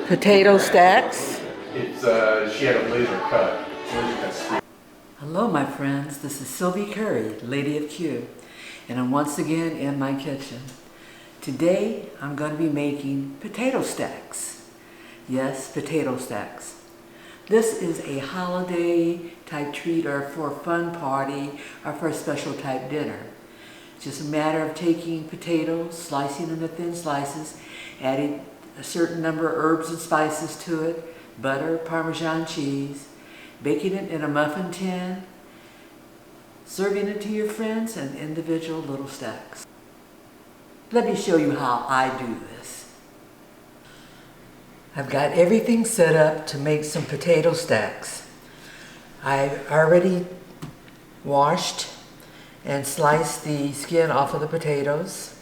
Potato stacks. It's she had a laser cut. Hello my friends, this is Sylvie Curry, Lady of Q, and I'm once again in my kitchen. Today I'm going to be making potato stacks. Yes, potato stacks. This is a holiday type treat or for a fun party or for a special type dinner. It's just a matter of taking potatoes, slicing them into thin slices, adding a certain number of herbs and spices to it, butter, Parmesan cheese, baking it in a muffin tin, serving it to your friends in individual little stacks. Let me show you how I do this. I've got everything set up to make some potato stacks. I've already washed and sliced the skin off of the potatoes,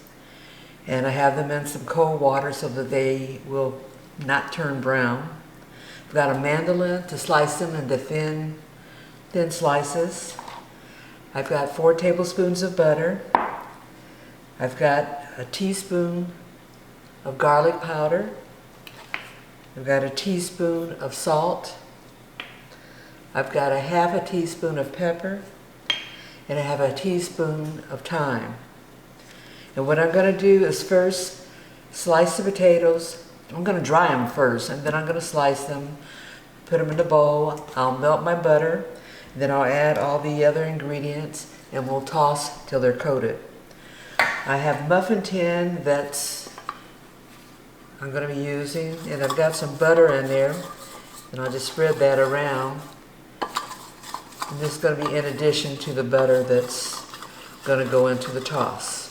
and I have them in some cold water so that they will not turn brown. I've got a mandolin to slice them into thin slices. I've got 4 tablespoons of butter. I've got a teaspoon of garlic powder. I've got a teaspoon of salt. I've got a half a teaspoon of pepper, and I have a teaspoon of thyme. And what I'm going to do is first slice the potatoes. I'm going to dry them first, and then I'm going to slice them, put them in a bowl. I'll melt my butter, then I'll add all the other ingredients, and we'll toss till they're coated. I have muffin tin that's I'm going to be using, and I've got some butter in there, and I'll just spread that around. And this is going to be in addition to the butter that's going to go into the toss.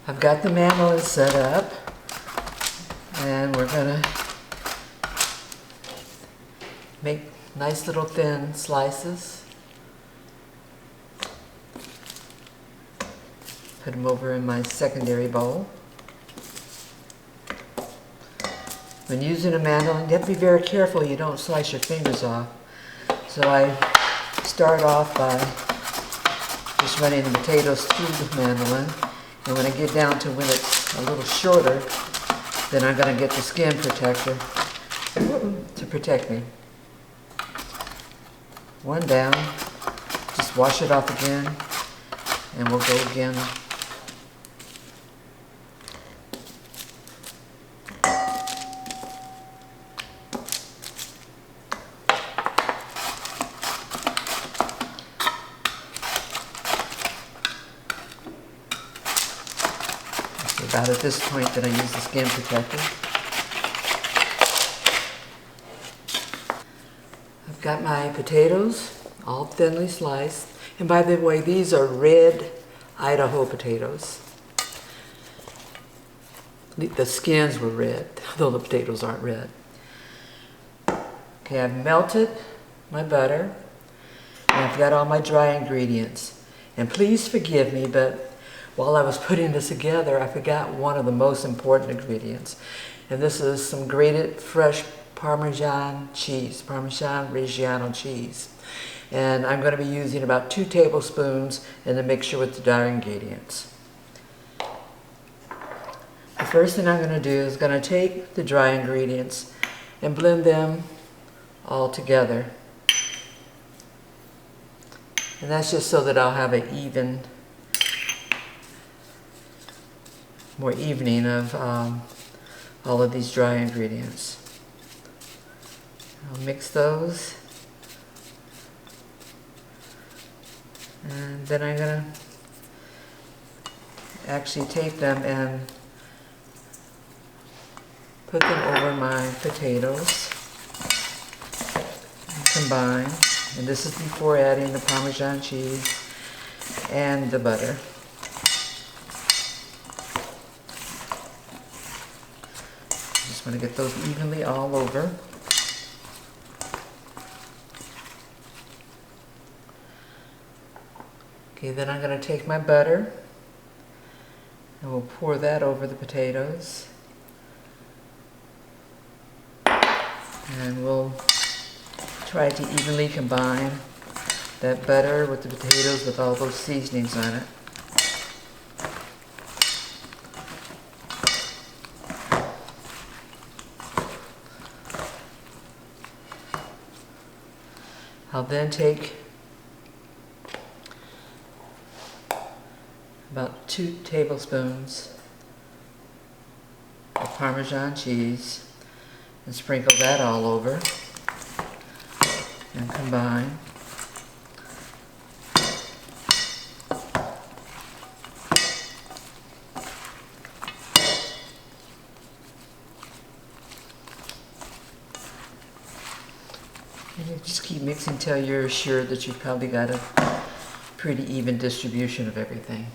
I've got the mandolin set up, and we're going to make nice little thin slices. Put them over in my secondary bowl. When using a mandolin, you have to be very careful you don't slice your fingers off. So I start off by just running the potatoes through the mandolin, and when I get down to when it's a little shorter, then I'm going to get the skin protector to protect me. One down, just wash it off again, and we'll go again. About at this point that I use the skin protector. I've got my potatoes all thinly sliced, and by the way, these are red Idaho potatoes. The skins were red, though the potatoes aren't red. Okay, I've melted my butter, and I've got all my dry ingredients. And please forgive me, but while I was putting this together, I forgot one of the most important ingredients. And this is some grated fresh Parmesan cheese, Parmesan Reggiano cheese. And I'm going to be using about 2 tablespoons in the mixture with the dry ingredients. The first thing I'm going to do is going to take the dry ingredients and blend them all together. And that's just so that I'll have an more evening of all of these dry ingredients. I'll mix those, and then I'm going to actually take them and put them over my potatoes and combine. And this is before adding the Parmesan cheese and the butter. Just want to get those evenly all over. Okay, then I'm going to take my butter and we'll pour that over the potatoes. And we'll try to evenly combine that butter with the potatoes with all those seasonings on it. I'll then take about 2 tablespoons of Parmesan cheese and sprinkle that all over and combine. And you just keep mixing until you're sure that you've probably got a pretty even distribution of everything.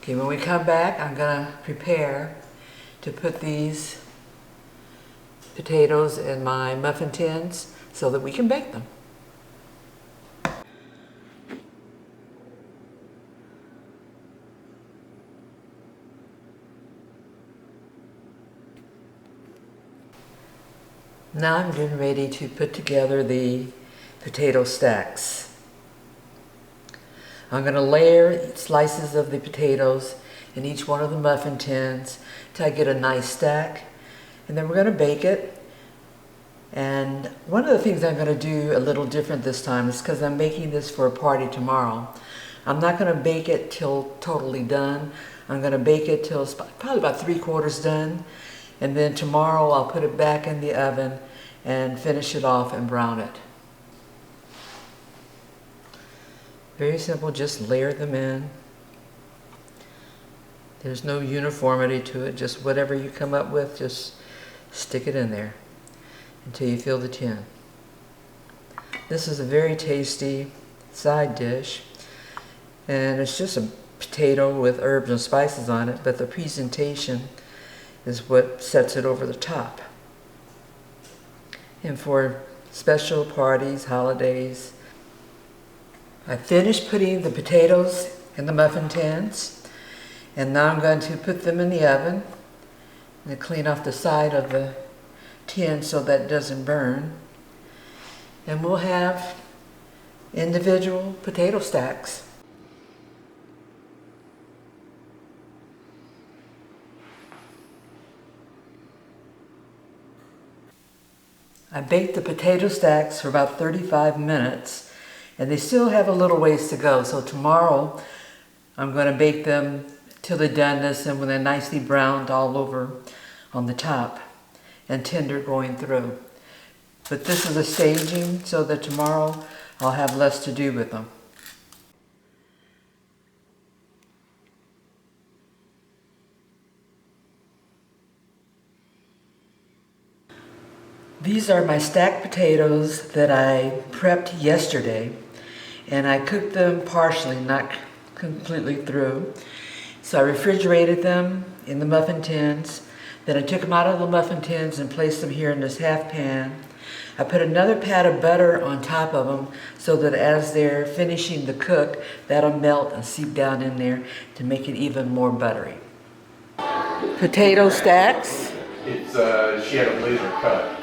Okay, when we come back, I'm gonna prepare to put these potatoes in my muffin tins so that we can bake them. Now I'm getting ready to put together the potato stacks. I'm going to layer slices of the potatoes in each one of the muffin tins till I get a nice stack. And then we're going to bake it. And one of the things I'm going to do a little different this time is because I'm making this for a party tomorrow. I'm not going to bake it till totally done. I'm going to bake it till it's probably about 3/4 done. And then tomorrow I'll put it back in the oven and finish it off and brown it. Very simple, just layer them in. There's no uniformity to it, just whatever you come up with, just stick it in there until you fill the tin. This is a very tasty side dish, and it's just a potato with herbs and spices on it, but the presentation is what sets it over the top. And for special parties, holidays, I finished putting the potatoes in the muffin tins, and now I'm going to put them in the oven and clean off the side of the tin so that it doesn't burn. And we'll have individual potato stacks. I baked the potato stacks for about 35 minutes, and they still have a little ways to go. So tomorrow I'm going to bake them till the doneness and when they're nicely browned all over on the top and tender going through. But this is a staging so that tomorrow I'll have less to do with them. These are my stacked potatoes that I prepped yesterday, and I cooked them partially, not completely through. So I refrigerated them in the muffin tins. Then I took them out of the muffin tins and placed them here in this half pan. I put another pat of butter on top of them so that as they're finishing the cook, that'll melt and seep down in there to make it even more buttery. Potato stacks. It's she had a laser cut.